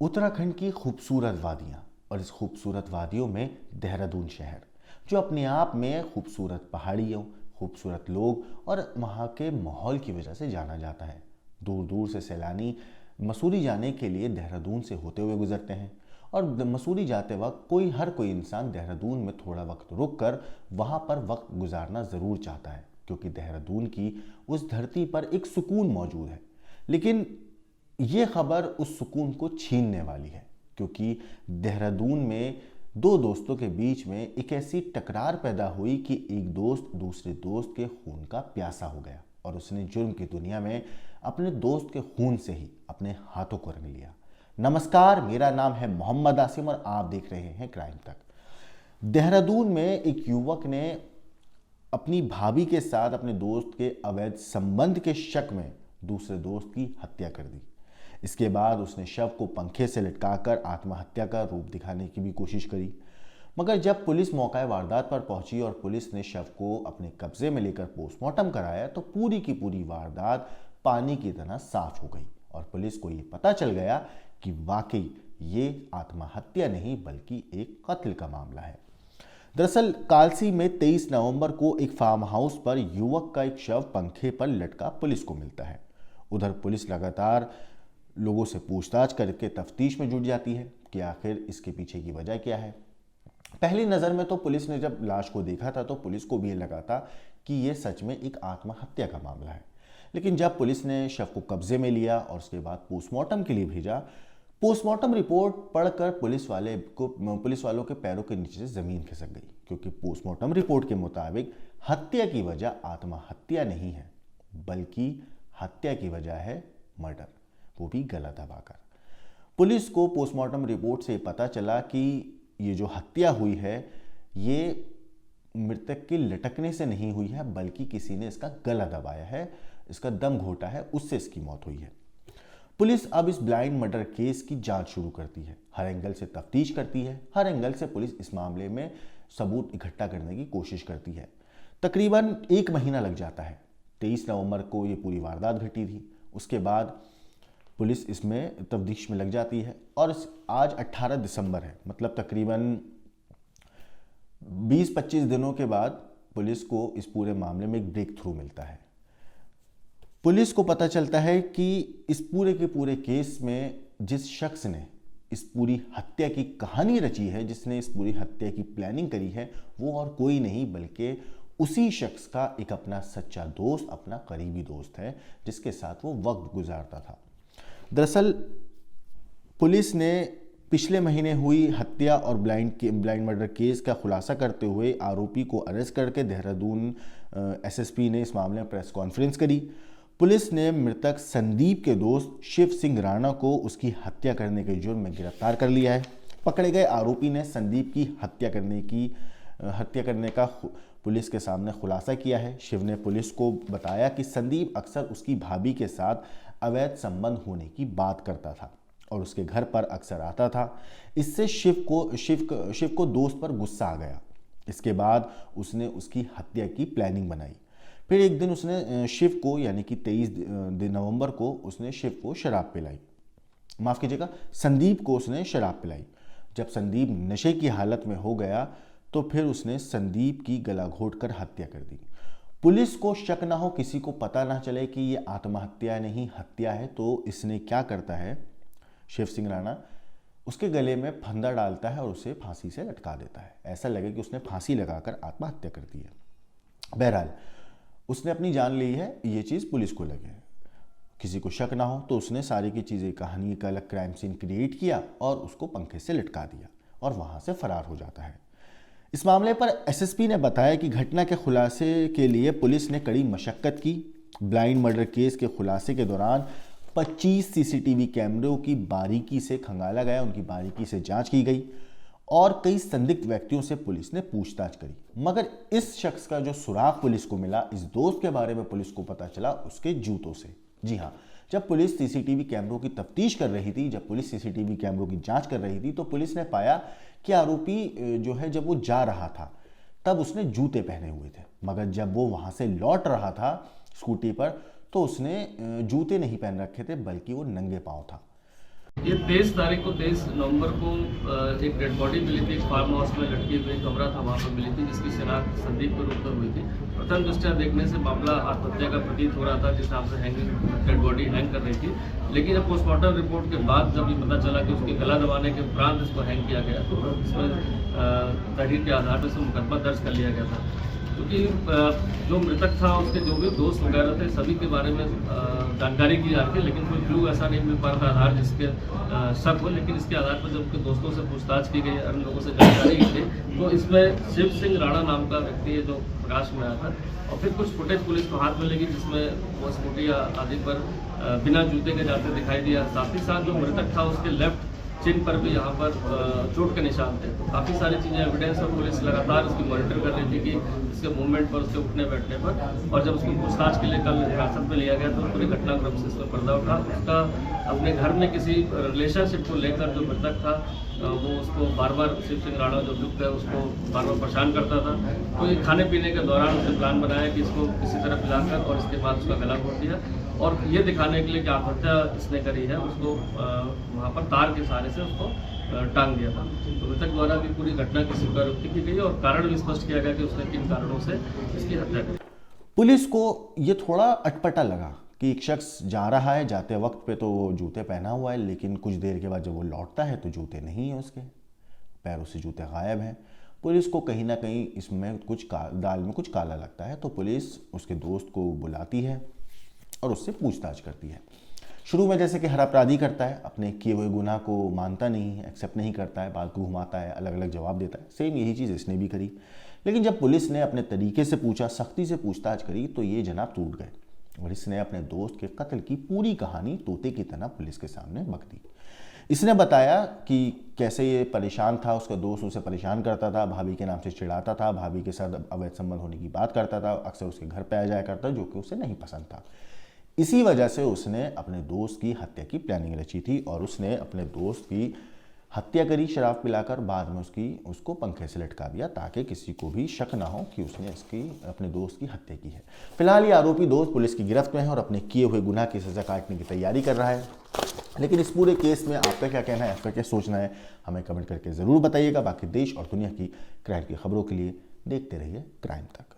उत्तराखंड की खूबसूरत वादियाँ और इस खूबसूरत वादियों में देहरादून शहर, जो अपने आप में खूबसूरत पहाड़ियों, खूबसूरत लोग और वहाँ के माहौल की वजह से जाना जाता है। दूर दूर से सैलानी मसूरी जाने के लिए देहरादून से होते हुए गुजरते हैं और मसूरी जाते वक्त हर कोई इंसान देहरादून में थोड़ा वक्त रुक कर वहाँ पर वक्त गुजारना ज़रूर चाहता है, क्योंकि देहरादून की उस धरती पर एक सुकून मौजूद है। लेकिन ये खबर उस सुकून को छीनने वाली है, क्योंकि देहरादून में दो दोस्तों के बीच में एक ऐसी टकरार पैदा हुई कि एक दोस्त दूसरे दोस्त के खून का प्यासा हो गया और उसने जुर्म की दुनिया में अपने दोस्त के खून से ही अपने हाथों को रंग लिया। नमस्कार, मेरा नाम है मोहम्मद आसिम और आप देख रहे हैं क्राइम तक। देहरादून में एक युवक ने अपनी भाभी के साथ अपने दोस्त के अवैध संबंध के शक में दूसरे दोस्त की हत्या कर दी। इसके बाद उसने शव को पंखे से लटकाकर आत्महत्या का रूप दिखाने की भी कोशिश करी, मगर जब पुलिस मौका वारदात पर पहुंची और पुलिस ने शव को अपने कब्जे में लेकर पोस्टमार्टम कराया तो पूरी की पूरी वारदात पानी की तरह साफ हो गई और पुलिस को ये पता चल गया कि वाकई ये आत्महत्या नहीं बल्कि एक कत्ल का मामला है। दरअसल कालसी में 23 नवंबर को एक फार्म हाउस पर युवक का एक शव पंखे पर लटका पुलिस को मिलता है। उधर पुलिस लगातार लोगों से पूछताछ करके तफ्तीश में जुट जाती है कि आखिर इसके पीछे की वजह क्या है। पहली नज़र में तो पुलिस ने जब लाश को देखा था तो पुलिस को भी ये लगा था कि ये सच में एक आत्महत्या का मामला है, लेकिन जब पुलिस ने शव को कब्जे में लिया और उसके बाद पोस्टमार्टम के लिए भेजा, पोस्टमार्टम रिपोर्ट पढ़कर पुलिस वालों के पैरों के नीचे से ज़मीन खिसक गई, क्योंकि पोस्टमार्टम रिपोर्ट के मुताबिक हत्या की वजह आत्महत्या नहीं है बल्कि हत्या की वजह है मर्डर, वो भी गला दबाकर। पुलिस को पोस्टमार्टम रिपोर्ट से पता चला कि ये जो हत्या हुई है ये मृतक के लटकने से नहीं हुई है बल्कि किसी ने इसका गला दबाया है, इसका दम घोटा है, उससे इसकी मौत हुई है। पुलिस अब इस ब्लाइंड मर्डर केस की जांच शुरू करती है, हर एंगल से तफ्तीश करती है, हर एंगल से पुलिस इस मामले में सबूत इकट्ठा करने की कोशिश करती है। तकरीबन 1 महीना लग जाता है। 23 नवंबर को ये पूरी वारदात घटी थी। उसके बाद पुलिस इसमें तफ्तीश में लग जाती है और आज 18 दिसंबर है, मतलब तकरीबन 20-25 दिनों के बाद पुलिस को इस पूरे मामले में एक ब्रेक थ्रू मिलता है। पुलिस को पता चलता है कि इस पूरे के पूरे केस में जिस शख्स ने इस पूरी हत्या की कहानी रची है, जिसने इस पूरी हत्या की प्लानिंग करी है, वो और कोई नहीं बल्कि उसी शख्स का एक अपना सच्चा दोस्त, अपना करीबी दोस्त है, जिसके साथ वो वक्त गुजारता था। दरअसल पुलिस ने पिछले महीने हुई हत्या और ब्लाइंड मर्डर केस का खुलासा करते हुए आरोपी को अरेस्ट करके देहरादून एसएसपी ने इस मामले में प्रेस कॉन्फ्रेंस करी। पुलिस ने मृतक संदीप के दोस्त शिव सिंह राणा को उसकी हत्या करने के जुर्म में गिरफ्तार कर लिया है। पकड़े गए आरोपी ने संदीप की हत्या करने का पुलिस के सामने खुलासा किया है। शिव ने पुलिस को बताया कि संदीप अक्सर उसकी भाभी के साथ अवैध संबंध होने की बात करता था और उसके घर पर अक्सर आता था। इससे शिव को दोस्त पर गुस्सा आ गया। इसके बाद उसने उसकी हत्या की प्लानिंग बनाई। फिर एक दिन उसने शिव को, यानी कि 23 नवंबर को उसने शिव को शराब पिलाई, माफ़ कीजिएगा, संदीप को उसने शराब पिलाई। जब संदीप नशे की हालत में हो गया तो फिर उसने संदीप की गला घोट कर हत्या कर दी। पुलिस को शक ना हो, किसी को पता ना चले कि ये आत्महत्या नहीं हत्या है, तो इसने क्या करता है, शिव सिंह राणा उसके गले में फंदा डालता है और उसे फांसी से लटका देता है। ऐसा लगे कि उसने फांसी लगाकर आत्महत्या कर दी है। बहरहाल उसने अपनी जान ली है, ये चीज़ पुलिस को लगे। किसी को शक ना हो तो उसने सारी की चीज़ें, कहानी का अलग क्राइम सीन क्रिएट किया और उसको पंखे से लटका दिया और वहाँ से फरार हो जाता है। इस मामले पर एसएसपी ने बताया कि घटना के खुलासे के लिए पुलिस ने कड़ी मशक्कत की। ब्लाइंड मर्डर केस के खुलासे के दौरान 25 सीसीटीवी कैमरों की बारीकी से खंगाला गया, उनकी बारीकी से जांच की गई और कई संदिग्ध व्यक्तियों से पुलिस ने पूछताछ करी, मगर इस शख्स का जो सुराग पुलिस को मिला, इस दोस्त के बारे में पुलिस को पता चला उसके जूतों से। जी हाँ, जब पुलिस सीसीटीवी कैमरों की तफ्तीश कर रही थी, जब पुलिस सीसीटीवी कैमरों की जांच कर रही थी तो पुलिस ने पाया कि आरोपी जो है जब वो जा रहा था तब उसने जूते पहने हुए थे, मगर जब वो वहाँ से लौट रहा था स्कूटी पर तो उसने जूते नहीं पहन रखे थे बल्कि वो नंगे पाँव था। ये 23 तारीख को 23 नवंबर को एक डेड बॉडी मिली थी, एक फार्म हाउस में लटकी हुई कमरा था वहाँ पर मिली थी, जिसकी शिनाख्त संदीप के रूप में हुई थी। प्रथम दृष्टया देखने से मामला आत्महत्या का प्रतीत हो रहा था, जिस हिसाब से हैंगिंग डेड बॉडी हैंग कर रही थी। लेकिन जब पोस्टमार्टम रिपोर्ट के बाद जब ये पता चला कि उसके गला दबाने के उपरांत इसको हैंग किया गया, तो इसमें तहरीर के आधार पर इसमें मुकदमा दर्ज कर लिया गया था। क्योंकि जो मृतक था उसके जो भी दोस्त वगैरह थे सभी के बारे में जानकारी की जा रही थी, लेकिन कोई क्लू ऐसा नहीं मिल पा रहा था आधार जिसके शक हो। लेकिन इसके आधार पर जब उनके दोस्तों से पूछताछ की गई, अन्य लोगों से जानकारी की गई, तो इसमें शिव सिंह राणा नाम का व्यक्ति है जो प्रकाश में आया था। और फिर कुछ फुटेज पुलिस को हाथ में लगी जिसमें वो स्कूटी आदि पर बिना जूते के जाते दिखाई दिया। साथ ही साथ जो मृतक था उसके लेफ्ट चिन्ह पर भी यहाँ पर चोट के निशान थे। तो काफ़ी सारी चीज़ें एविडेंस और पुलिस लगातार उसकी मॉनिटर कर रही थी कि उसके मूवमेंट पर, उसके उठने बैठने पर। और जब उसको पूछताछ के लिए कल हिरासत में लिया गया तो पूरे घटनाक्रम से इसमें पर्दा उठा। उसका अपने घर में किसी रिलेशनशिप को लेकर जो मृतक था वो उसको बार बार, शिव सिंह राणा जो अभियुक्त है उसको बार बार परेशान करता था। तो ये खाने पीने के दौरान उसने प्लान बनाया कि इसको किसी तरह पिलाकर और इसके बाद उसका गला घोट दिया, और ये दिखाने के लिए कि आत्महत्या इसने करी है, उसको वहाँ पर तार के सहारे से उसको टांग दिया था। तो मृतक द्वारा भी पूरी घटना की स्वीकारोक्ति की गई और कारण भी स्पष्ट किया गया कि उसने किन कारणों से इसकी हत्या की। पुलिस को ये थोड़ा अटपटा लगा कि एक शख्स जा रहा है, जाते वक्त पे तो वो जूते पहना हुआ है, लेकिन कुछ देर के बाद जब वो लौटता है तो जूते नहीं है, उसके पैरों से जूते गायब हैं। पुलिस को कहीं ना कहीं इसमें कुछ दाल में कुछ काला लगता है, तो पुलिस उसके दोस्त को बुलाती है और उससे पूछताछ करती है। शुरू में जैसे कि हर अपराधी करता है, अपने किए हुए गुनाह को मानता नहीं है, एक्सेप्ट नहीं करता है, बात को घुमाता है, अलग अलग जवाब देता है। सेम यही चीज़ इसने भी करी। लेकिन जब पुलिस ने अपने तरीके से पूछा, सख्ती से पूछताछ करी, तो ये जनाब टूट गए और इसने अपने दोस्त के कत्ल की पूरी कहानी तोते की तरह पुलिस के सामने बक दी। इसने बताया कि कैसे ये परेशान था, उसका दोस्त उसे परेशान करता था, भाभी के नाम से चिढ़ाता था, भाभी के साथ अवैध संबंध होने की बात करता था, अक्सर उसके घर पे आ जाया करता, जो कि उसे नहीं पसंद था। इसी वजह से उसने अपने दोस्त की हत्या की प्लानिंग रची थी और उसने अपने दोस्त की हत्या करी शराब पिलाकर, बाद में उसको पंखे से लटका दिया ताकि किसी को भी शक ना हो कि उसने अपने दोस्त की हत्या की है। फिलहाल ये आरोपी दोस्त पुलिस की गिरफ्त में है और अपने किए हुए गुनाह की सज़ा काटने की तैयारी कर रहा है। लेकिन इस पूरे केस में आपका क्या कहना है, आपका क्या सोचना है, हमें कमेंट करके ज़रूर बताइएगा। बाकी देश और दुनिया की क्राइम की खबरों के लिए देखते रहिए क्राइम तक।